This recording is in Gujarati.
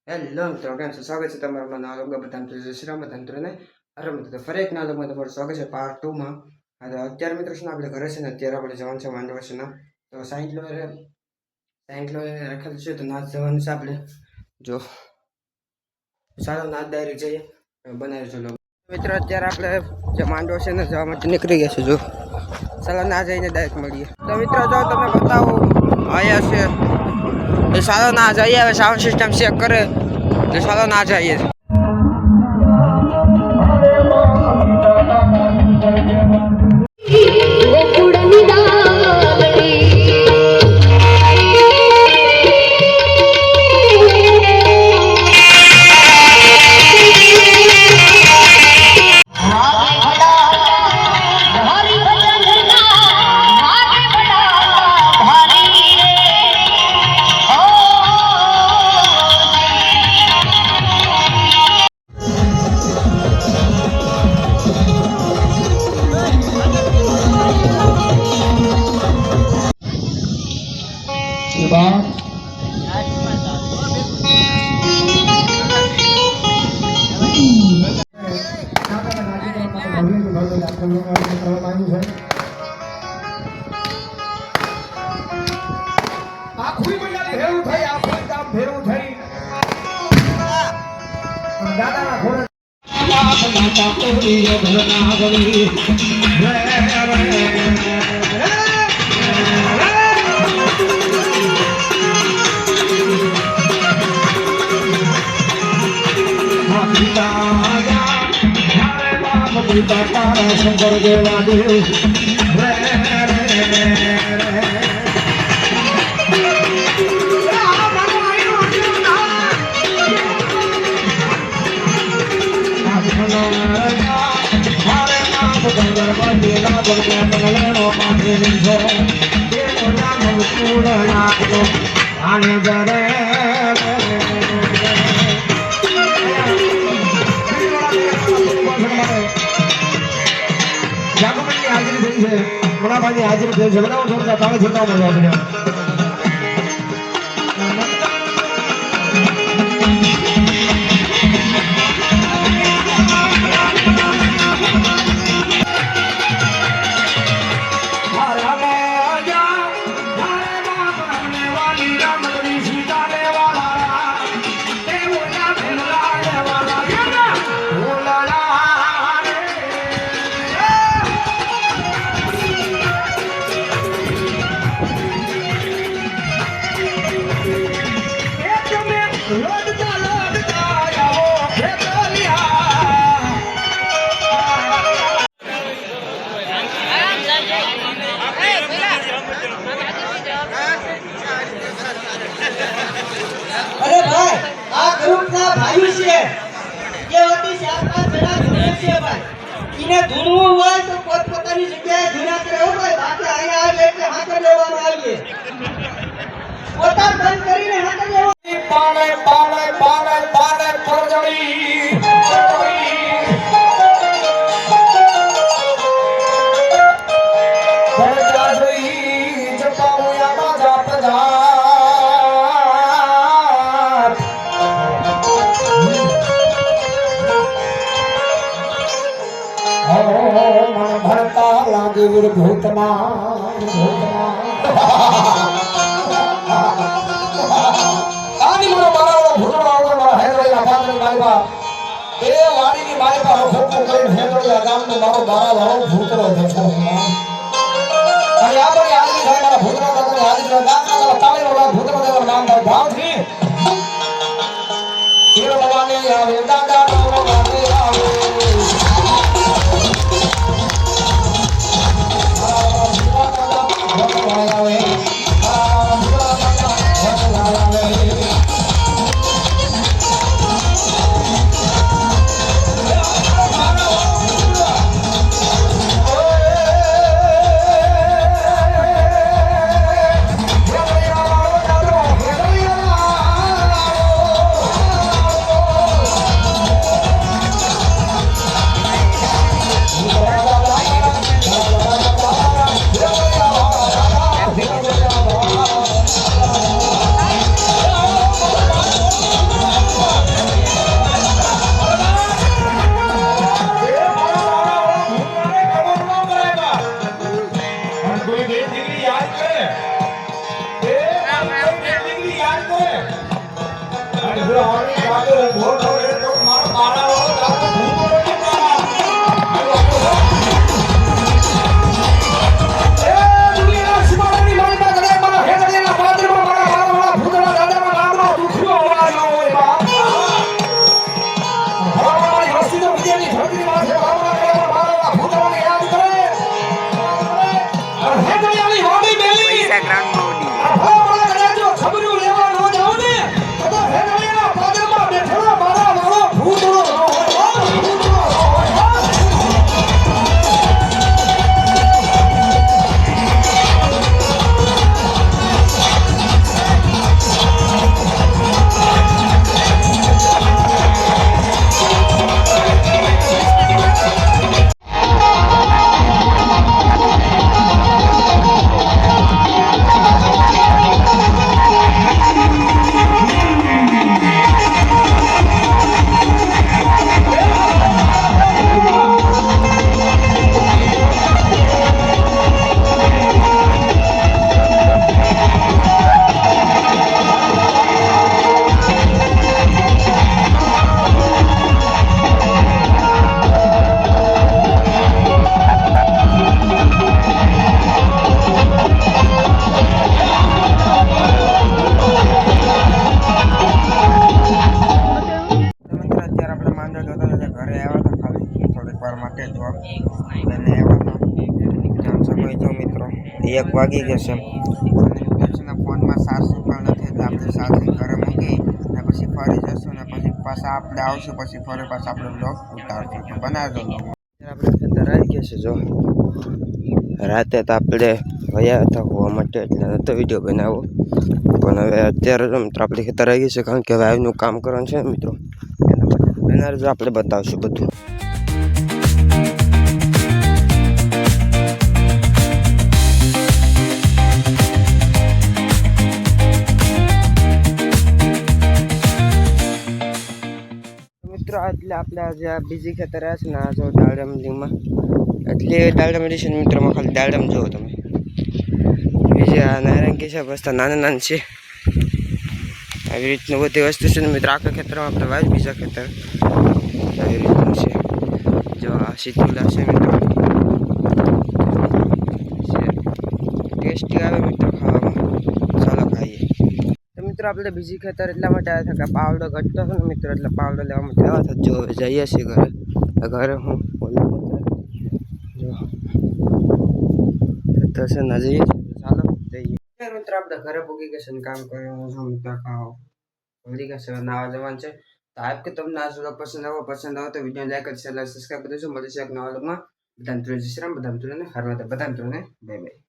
હેલો મિત્રો, કેમ છો? સ્વાગત છે તમારા નવા લોગ બધા શ્રીરામ તંત્રને આરંભ તો ફરી એક નવા લોગમાં તમારું સ્વાગત છે પાર્ટ 2 માં. અત્યારે મિત્રો છે ને આપણે ઘરે છે ને અત્યારે આપણે જવાનું છે માંડવસીના તો 60 કિલો રાખેલું છે તો નાચ જવાનું છે આપણે. જો સારો નાચ ડાયરેક્ટ જઈએ બનાવી છો લોકો મિત્રો. અત્યારે આપણે જે માંડવો છે ને જવા માટે નીકળી ગયા છે. જો ચાલો ના જઈને ડાયરેક્ટ મળીએ. તો મિત્રો જો તમને બતાવું આયા છે એ સારો ના જઈએ. હવે સાઉન્ડ સિસ્ટમ ચેક કરે એટલે સારો ના જઈએ. શંકર દેવા દેવ હાજરી હાજરી થઈ છે. બધા થોડા તાળે છૂટા મળવા ધૂણવું હોય તો પોતપોતાની જગ્યાએ ધૂણા કરે હોય. બાકી અહીંયા આવે એટલે હાથે લેવામાં આવીએ. પોતા બંધ કરીને હાથે લેવા પાલે પાલે પાલે પાલે પરજડી પરજડી જપાઉયા બાજા પ્રજા વીર ભૂતના આની મને મારા ભૂતના મારા હેરોયા પાત્ર ગાયબા એ વાડીની માયબા ખોખો કરીને હેરોયા ગામનો મારો બારા વાળો ભૂતરો દેખો. અને આપણી આદમી થાય મારા ભૂતરો ગામનો આદમી ગામના તાળી વાળા ભૂતરો દેવર નામ ભાવથી હીરો ભવાની આવે દાદા ભવાની આવે એક વાગી જશે ફોનમાં ચાર્જિંગ પણ નથી એટલે આપણે ચાર્જિંગ ઘરે મૂકી ને પછી ફરી જશું ને પછી પાછા આપણે આવશું પછી ફરી પાછા આપણે બ્લોગ ઉતારશું તો બનાવજો આપણે ખેતર આવી ગયા છે જો રાતે તો આપણે ગયા હતા હોવા માટે એટલે નતો વિડીયો બનાવો પણ હવે અત્યારે જો મિત્રો આપણે ખેતર આવી ગયા છે કારણ કે હવે આવીનું કામ કરવાનું છે મિત્રો એના માટે બનાવજો આપણે બતાવશું બધું એટલે આપણે આજે આ બીજી ખેતર છે ને આ જો દાડમમાં એટલે દાડમ રેશન મિત્રોમાં ખાલી દાડમ જુઓ તમે બીજી આ નારંગી છે બસ નાના નાના છે આવી રીતનું બધી વસ્તુ છે ને મિત્રો આખા ખેતરમાં આપણે વાવી બીજા ખેતર આવી રીતનું છે જો આ સીતુલા છે મિત્રો ટેસ્ટી આવે મિત્રો ખાવામાં ચાલો ખાઈએ મિત્રો આપણે બીજી ખેતર એટલા માટે આવ્યા હતા કે પાવડો ઘટતો હતો ને મિત્રો એટલે પાવડો લેવા માટે આવ્યા હતા જો જઈએ છીએ ઘરે હું જો ખેતર છે ના જઈએ છીએ ચાલો જઈએ મિત્રો આપણે ઘરે પૂગી ગયા છે ને કામ કરવાનું છું મિત્રો ખાઓ ભૂલી ગયા છે નાવા જવાનું છે તો આપ કે તમને આ વ્લોગ પસંદ આવે તો વિડીયો લાઈક અને શેર સબસ્ક્રાઈબ કરી દેજો મળીશું એક નવા વ્લોગમાં બધાને જય શ્રી રામ બધાને હર માતા બધાને બાય બાય